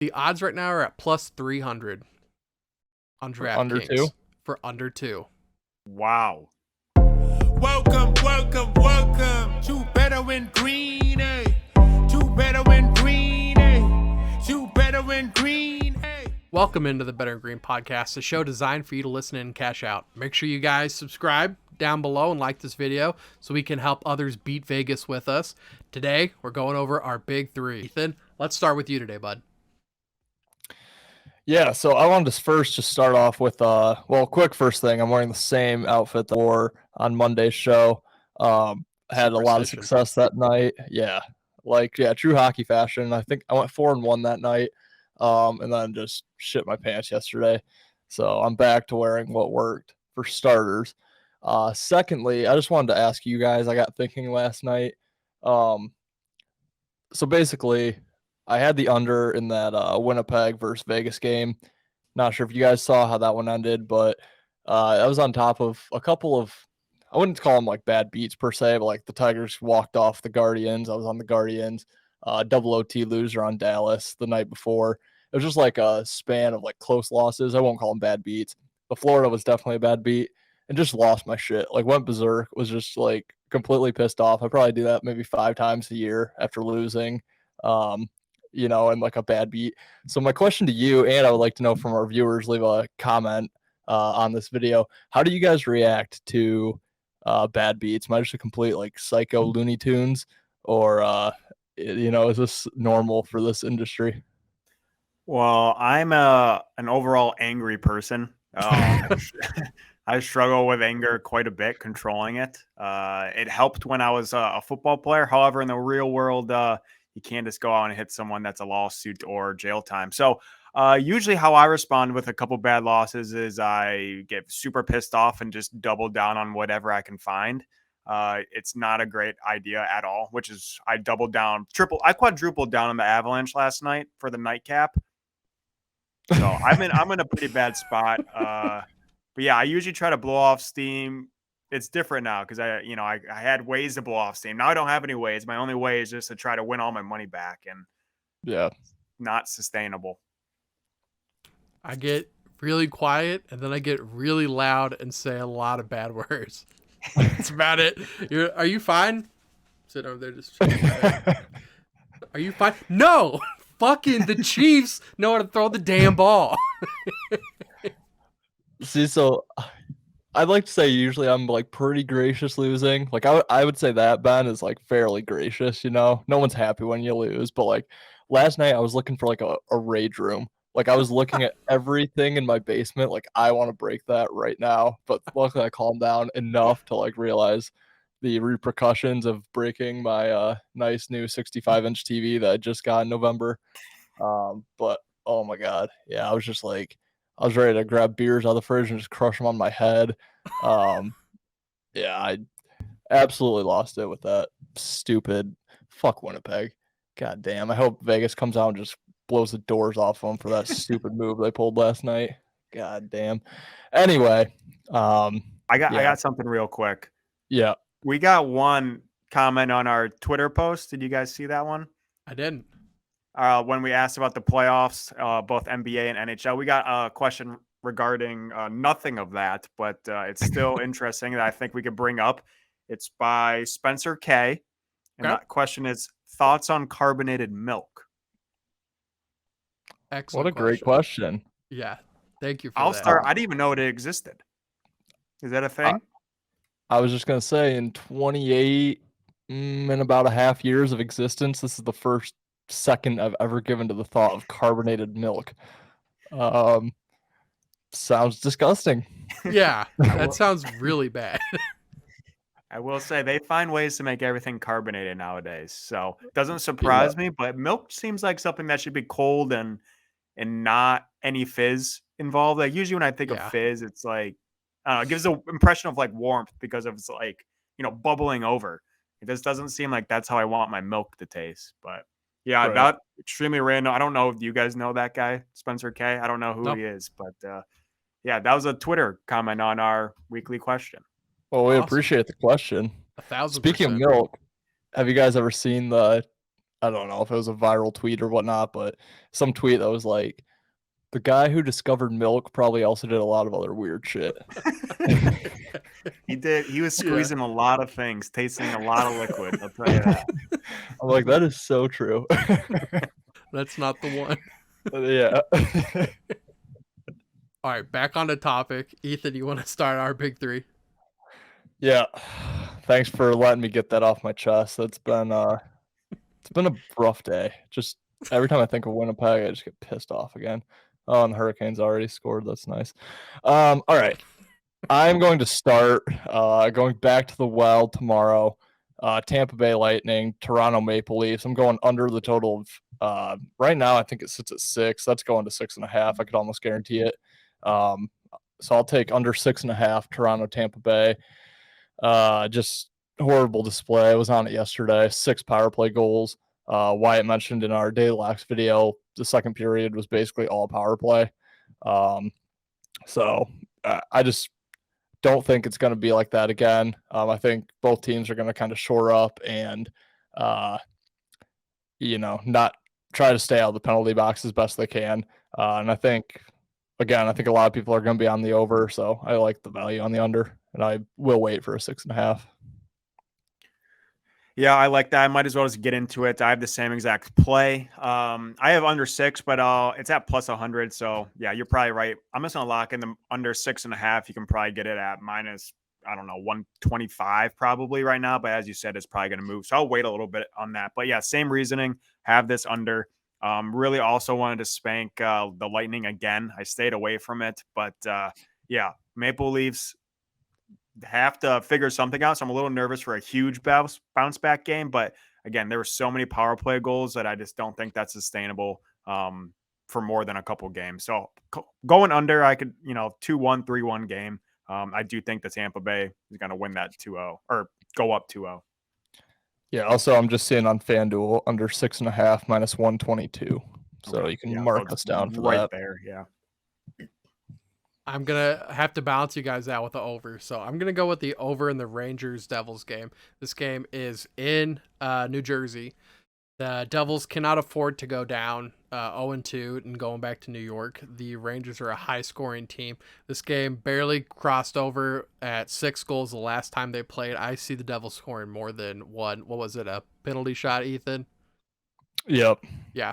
The odds right now are at plus 300 on For under two? DraftKings for under 2. Wow. Welcome to Better Win Green, eh? To Better Win Green, eh? To Better Win Green, eh? Welcome into the Better Green Podcast, a show designed for you to listen in and cash out. Make sure you guys subscribe down below and like this video so we can help others beat Vegas with us. Today, we're going over our big three. Ethan, let's start with you today, bud. Yeah, so I wanted to first just start off with quick first thing. I'm wearing the same outfit that I wore on Monday's show. Had a lot of success that night. Yeah, true hockey fashion. I think I went 4-1 that night. And then just shit my pants yesterday. So I'm back to wearing what worked for starters. Secondly, I just wanted to ask you guys, I got thinking last night. So basically, I had the under in that Winnipeg versus Vegas game. Not sure if you guys saw how that one ended, but I was on top of a couple of, I wouldn't call them like bad beats per se, but like the Tigers walked off the Guardians. I was on the Guardians. Double OT loser on Dallas the night before. It was just like a span of like close losses. I won't call them bad beats. But Florida was definitely a bad beat and just lost my shit. Like went berserk, was just like completely pissed off. I probably do that maybe 5 times a year after losing, and like a bad beat. So my question to you, and I would like to know from our viewers, leave a comment on this video. How do you guys react to bad beats? Am I just a complete like psycho Looney Tunes, or is this normal for this industry? Well, I'm an overall angry person. I struggle with anger quite a bit, controlling it. It helped when I was a football player. However, in the real world, you can't just go out and hit someone that's a lawsuit or jail time. So usually how I respond with a couple bad losses is I get super pissed off and just double down on whatever I can find. It's not a great idea at all, which is I quadrupled down on the Avalanche last night for the nightcap. So I'm in a pretty bad spot. But yeah, I usually try to blow off steam. It's different now because I had ways to blow off steam. Now I don't have any ways. My only way is just to try to win all my money back, and not sustainable. I get really quiet and then I get really loud and say a lot of bad words. That's about it. Are you fine? Sit over there just. Are you fine? No. Fucking the Chiefs know how to throw the damn ball. See, so I'd like to say usually I'm like pretty gracious losing. Like I would say that Ben is like fairly gracious, no one's happy when you lose. But like last night I was looking for like a rage room. Like I was looking at everything in my basement. Like I want to break that right now. But luckily I calmed down enough to like realize the repercussions of breaking my nice new 65-inch TV that I just got in November. But oh my God. Yeah, I was just like, I was ready to grab beers out of the fridge and just crush them on my head. I absolutely lost it with that stupid fuck Winnipeg. God damn. I hope Vegas comes out and just blows the doors off them for that stupid move they pulled last night. God damn. Anyway, I got something real quick. Yeah. We got one comment on our Twitter post. Did you guys see that one? I didn't. When we asked about the playoffs, both NBA and NHL, we got a question regarding nothing of that, but it's still interesting that I think we could bring up. It's by Spencer K. And that question is thoughts on carbonated milk. Excellent. What a great question. Yeah. Thank you for I'll that. start. I didn't even know it existed. Is that a thing? I was just going to say in 28 and about a half years of existence, this is the first second I've ever given to the thought of carbonated milk. Sounds disgusting. Yeah, that sounds really bad. I will say they find ways to make everything carbonated nowadays. So it doesn't surprise me, but milk seems like something that should be cold and not any fizz involved. Like usually when I think of fizz, it's like, it gives the impression of like warmth because of it's like, bubbling over. It just doesn't seem like that's how I want my milk to taste. But yeah, Not extremely random. I don't know. Do you guys know that guy, Spencer K? I don't know who he is, but that was a Twitter comment on our weekly question. Well, we appreciate the question. 1,000%. Speaking of milk, have you guys ever seen the I don't know if it was a viral tweet or whatnot, but some tweet that was like, the guy who discovered milk probably also did a lot of other weird shit. He did. He was Yeah. squeezing a lot of things, tasting a lot of liquid. I'll tell you that. I'm like, that is so true. That's not the one. Yeah. All right, back on the topic. Ethan, you want to start our big three? Yeah. Thanks for letting me get that off my chest. It's been a rough day. Just every time I think of Winnipeg, I just get pissed off again. Oh, and the Hurricanes already scored. That's nice. All right. I'm going to start going back to the well tomorrow. Tampa Bay Lightning, Toronto Maple Leafs. I'm going under the total of right now. I think it sits at 6. That's going to 6.5. I could almost guarantee it. So I'll take under 6.5. Toronto, Tampa Bay. Just horrible display. I was on it yesterday. 6 power play goals. Wyatt mentioned in our Daily Lax video, the second period was basically all power play. So I just don't think it's going to be like that again. I think both teams are going to kind of shore up and, not try to stay out of the penalty box as best they can. And I think a lot of people are going to be on the over. So I like the value on the under, and I will wait for a 6.5. Yeah, I like that. I might as well just get into it. I have the same exact play. I have under 6, but it's at plus 100. So yeah, you're probably right. I'm just gonna lock in the under 6.5. You can probably get it at minus, I don't know, 125 probably right now. But as you said, it's probably gonna move. So I'll wait a little bit on that. But yeah, same reasoning. Have this under. Really also wanted to spank the Lightning again. I stayed away from it, but yeah, Maple Leafs have to figure something out. So I'm a little nervous for a huge bounce back game. But again, there were so many power play goals that I just don't think that's sustainable for more than a couple games. So going under, I could, 2-1, 3-1 game. I do think that Tampa Bay is going to win that 2-0 or go up 2-0. Yeah. Also, I'm just seeing on FanDuel under 6.5 minus 122. So Okay. you can Yeah, mark so us down for right that. there. Yeah. I'm going to have to balance you guys out with the over. So I'm going to go with the over in the Rangers-Devils game. This game is in New Jersey. The Devils cannot afford to go down 0-2 and going back to New York. The Rangers are a high-scoring team. This game barely crossed over at 6 goals the last time they played. I see the Devils scoring more than one. What was it, a penalty shot, Ethan? Yep. Yeah.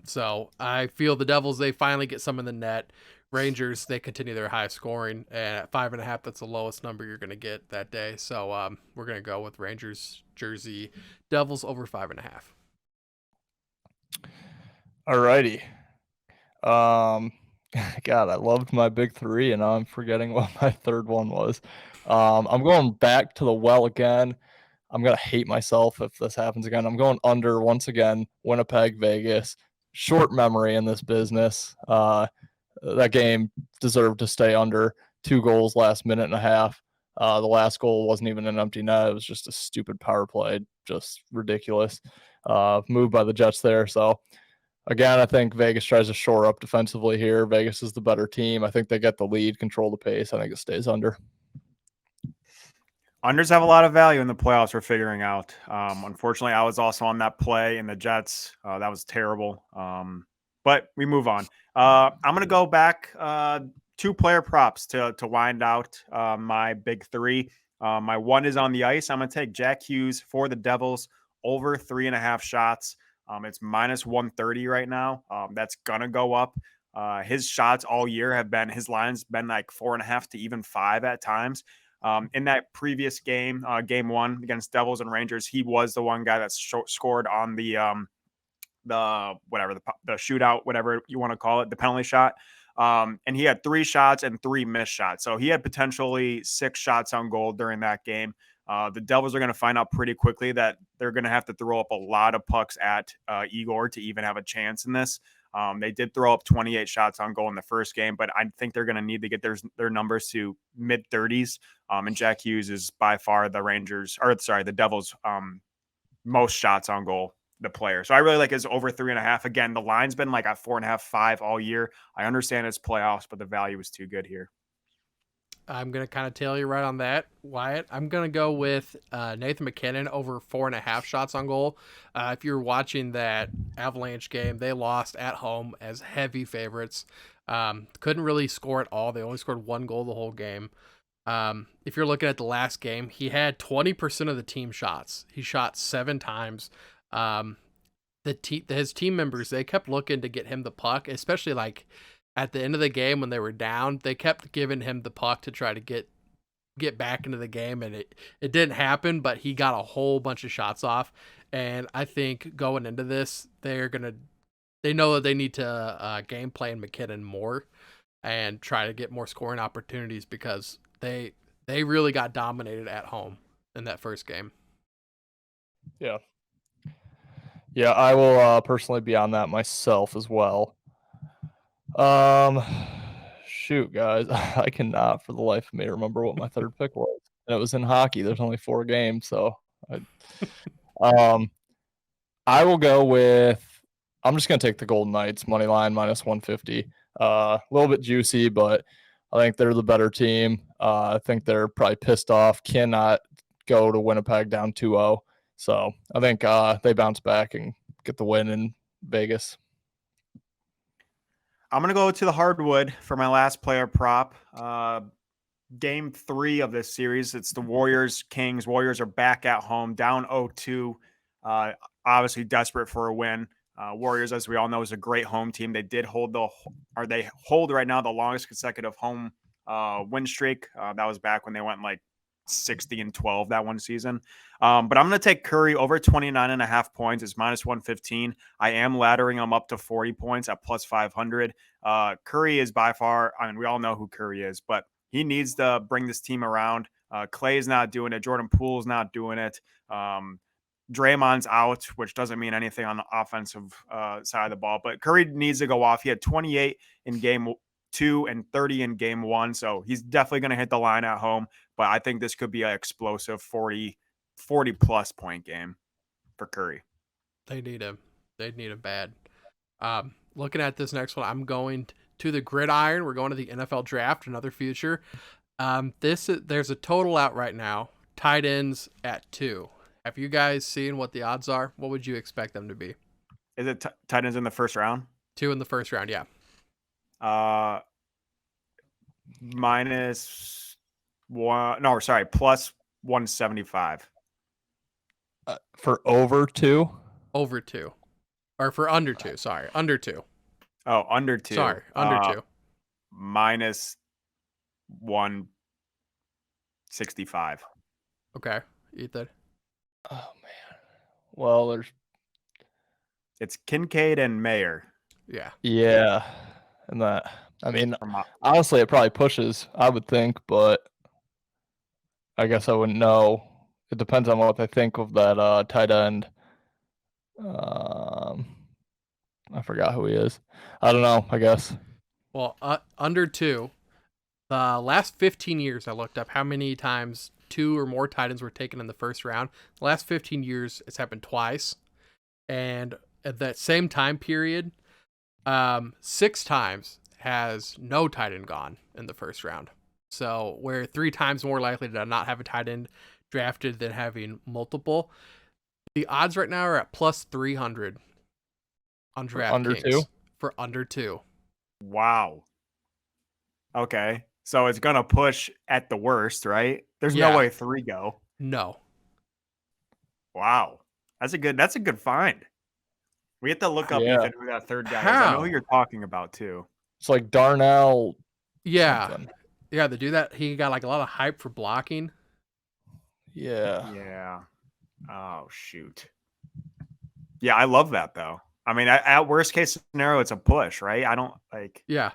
So I feel the Devils, they finally get some in the net. Rangers, they continue their high scoring, and at 5.5, that's the lowest number you're going to get that day. So we're going to go with Rangers, Jersey, Devils over 5.5. Alrighty. God, I loved my big three, and now I'm forgetting what my third one was. I'm going back to the well again. I'm gonna hate myself if this happens again. I'm going under once again. Winnipeg, Vegas. Short memory in this business. That game deserved to stay under. 2 goals last minute and a half. The last goal wasn't even an empty net. It was just a stupid power play. Just ridiculous. Move by the Jets there. So again, I think Vegas tries to shore up defensively here. Vegas is the better team. I think they get the lead, control the pace. I think it stays under. Unders have a lot of value in the playoffs we're figuring out. Unfortunately, I was also on that play in the Jets. That was terrible. But we move on. I'm going to go back 2 player props to wind out my big 3. My one is on the ice. I'm going to take Jack Hughes for the Devils over 3.5 shots. It's minus 130 right now. That's going to go up. His shots all year his line's been like 4.5 to even 5 at times. In that previous game, game 1 against Devils and Rangers, he was the one guy that scored on the shootout, whatever you want to call it, the penalty shot. And he had 3 shots and 3 missed shots. So he had potentially 6 shots on goal during that game. The Devils are going to find out pretty quickly that they're going to have to throw up a lot of pucks at Igor to even have a chance in this. They did throw up 28 shots on goal in the first game, but I think they're going to need to get their numbers to mid-30s. And Jack Hughes is by far the Devils' most shots on goal, the player. So I really like his over 3.5. Again, the line's been like at 4.5, 5 all year. I understand it's playoffs, but the value is too good here. I'm going to kind of tail you right on that, Wyatt. I'm going to go with Nathan McKinnon over 4.5 shots on goal. If you're watching that Avalanche game, they lost at home as heavy favorites. Couldn't really score at all. They only scored 1 goal the whole game. If you're looking at the last game, he had 20% of the team shots. He shot 7 times. His team members, they kept looking to get him the puck, especially like at the end of the game when they were down. They kept giving him the puck to try to get back into the game, and it didn't happen, but he got a whole bunch of shots off. And I think going into this, they know that they need to game plan McKinnon more and try to get more scoring opportunities, because they really got dominated at home in that first game. Yeah. Yeah, I will personally be on that myself as well. Shoot, guys, I cannot for the life of me remember what my third pick was. And it was in hockey. There's only 4 games, so I will go with. I'm just gonna take the Golden Knights money line minus 150. A little bit juicy, but I think they're the better team. I think they're probably pissed off. Cannot go to Winnipeg down 2-0. So I think they bounce back and get the win in Vegas. I'm going to go to the hardwood for my last player prop. Game 3 of this series. It's the Warriors Kings. Warriors are back at home, down 0-2. Obviously desperate for a win. Warriors, as we all know, is a great home team. They hold right now the longest consecutive home win streak. That was back when they went like 60-12 that one season. But I'm going to take Curry over 29.5 points. It's minus 115. I am laddering him up to 40 points at plus 500. Curry is by far, I mean, we all know who Curry is, but he needs to bring this team around. Clay's not doing it. Jordan Poole's not doing it. Draymond's out, which doesn't mean anything on the offensive side of the ball. But Curry needs to go off. He had 28 in game 2 and 30 in game 1. So he's definitely going to hit the line at home. But I think this could be an explosive 40-plus point game for Curry. They need him. They need him bad. Looking at this next one, I'm going to the gridiron. We're going to the NFL draft, another future. There's a total out right now. Tight ends at 2. Have you guys seen what the odds are? What would you expect them to be? Is it tight ends in the first round? 2 in the first round, yeah. Plus 175. For over 2? Over 2. Or for under 2, sorry. Under 2. Oh, under 2. Sorry, under 2. Minus 165. Okay, Ethan. Oh, man. Well, It's Kincaid and Mayer. Yeah. Yeah. And that, I mean, honestly, it probably pushes, I would think, but I guess I wouldn't know. It depends on what they think of that tight end. I forgot who he is. I don't know, I guess. Well, under 2. The last 15 years, I looked up how many times 2 or more tight ends were taken in the first round. The last 15 years, it's happened twice. And at that same time period, 6 times has no tight end gone in the first round. So we're 3 times more likely to not have a tight end drafted than having multiple. The odds right now are at plus 300 on DraftKings. Under 2? For under 2. Wow. Okay. So it's going to push at the worst, right? There's Yeah. no way 3 go. No. Wow. That's a good find. We have to look up Yeah. Ethan who that third guy is. I know who you're talking about too. It's like Darnell. Yeah. Something. Yeah, the dude that he got like a lot of hype for blocking. Yeah. Yeah. Oh, shoot. Yeah, I love that though. I mean, at worst case scenario, it's a push, right? I don't like. Yeah.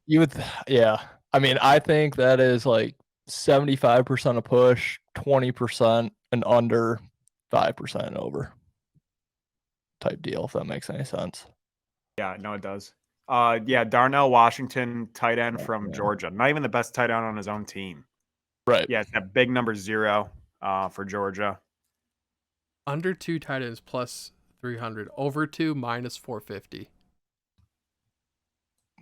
You would, yeah. I mean, I think that is like 75% a push, 20% an under, 5% over type deal, if that makes any sense. Yeah, no, it does. Yeah, Darnell Washington, tight end from Georgia. Not even the best tight end on his own team. Right. Yeah, it's that big number 0 for Georgia. Under 2 tight ends plus 300. Over 2 minus 450.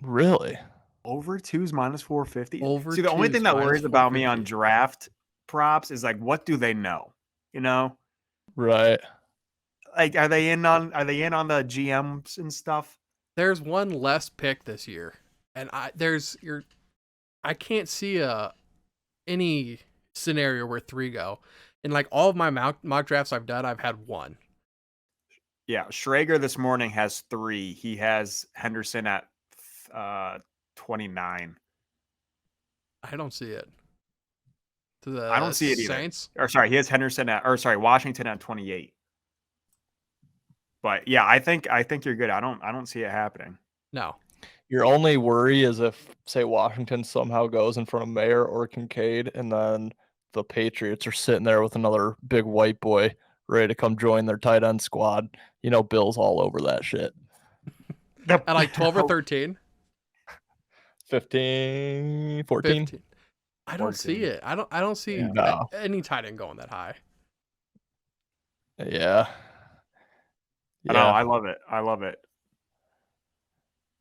Really? Over 2's minus 450. Over See, the only 2's thing that minus worries about me on 450. draft props is like, what do they know? You know, Right. like are they in on the GMs and stuff? There's one less pick this year, and I can't see any scenario where 3 go. In like all of my mock drafts I've done, I've had 1. Yeah, Schrager this morning has 3. He has Henderson at 29. I don't see it. To the I don't see it either. Saints? Or sorry, he has Washington at 28. But yeah, I think you're good. I don't see it happening. No. Your only worry is if, say, Washington somehow goes in front of Mayer or Kincaid, and then the Patriots are sitting there with another big white boy ready to come join their tight end squad. You know, Bill's all over that shit. At like 12 or 13? 15, 14? 15. I don't see it. I don't see No. any tight end going that high. Yeah. I know, I love it. I love it.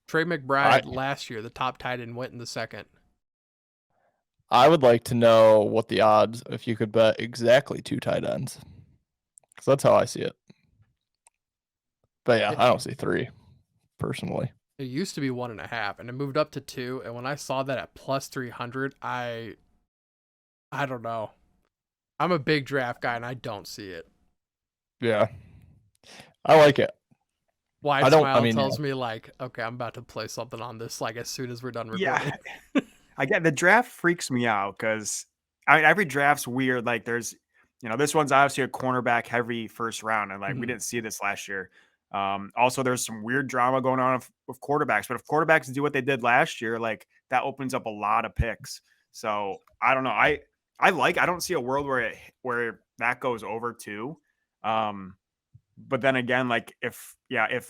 Trey McBride last year, the top tight end, went in the second. I would like to know what the odds if you could bet exactly 2 tight ends. Because that's how I see it. But yeah, I don't see 3, personally. It used to be 1.5, and it moved up to 2. And when I saw that at plus 300, I don't know. I'm a big draft guy, and I don't see it. Yeah, I like it. Wyatt tells me like, okay, I'm about to play something on this like as soon as we're done recording. Yeah, I get the draft freaks me out because every draft's weird. Like there's, this one's obviously a cornerback heavy first round, and like we didn't see this last year. Also, there's some weird drama going on with quarterbacks, but if quarterbacks do what they did last year, like that opens up a lot of picks. So I don't know. I don't see a world where that goes over 2. But then again, like if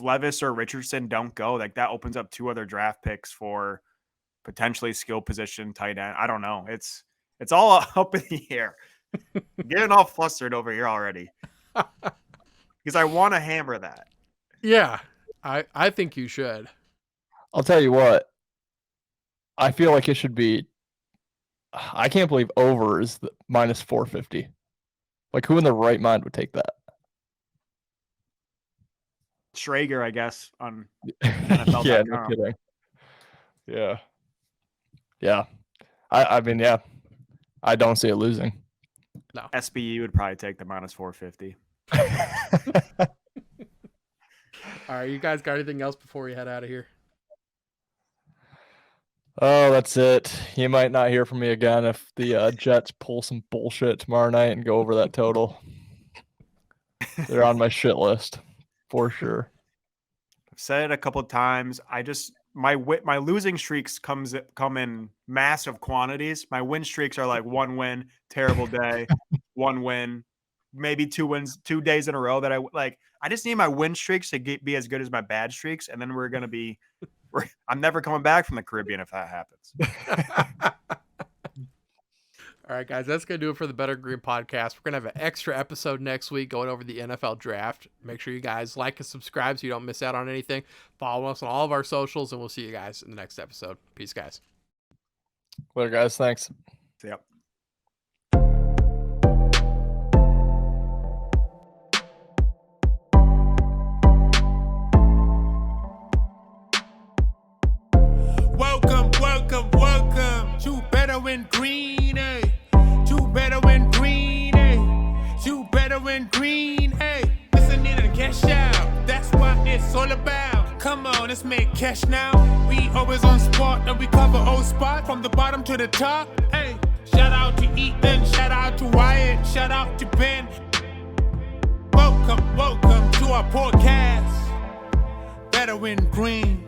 Levis or Richardson don't go, like that opens up 2 other draft picks for potentially skill position tight end. I don't know. It's all up in the air. Getting all flustered over here already because I want to hammer that. Yeah, I think you should. I'll tell you what. I feel like it should be. I can't believe over is the minus 450. Like who in their right mind would take that? Schrager, I guess, on NFL.com. Yeah, no kidding. Yeah. Yeah. I mean, yeah. I don't see it losing. No. SBE would probably take the minus 450. All right, you guys got anything else before we head out of here? Oh, that's it. You might not hear from me again if the Jets pull some bullshit tomorrow night and go over that total. They're on my shit list. For sure. I've said it a couple of times. My losing streaks come in massive quantities. My win streaks are like 1 win, terrible day, 1 win, maybe 2 wins, 2 days in a row that I like. I just need my win streaks to be as good as my bad streaks, and then I'm never coming back from the Caribbean if that happens. All right, guys, that's going to do it for the Better Green podcast. We're going to have an extra episode next week going over the NFL draft. Make sure you guys like and subscribe so you don't miss out on anything. Follow us on all of our socials, and we'll see you guys in the next episode. Peace, guys. Later, guys. Thanks. See ya. Welcome to Better Win Green, eh? To Better Win Green, eh? To Better Win Green, eh? Listen in and cash out. That's what it's all about. Come on, let's make cash now. We always on spot and we cover all spot from the bottom to the top. Hey, shout out to Ethan, shout out to Wyatt, shout out to Ben. Welcome to our podcast. Better Win Green.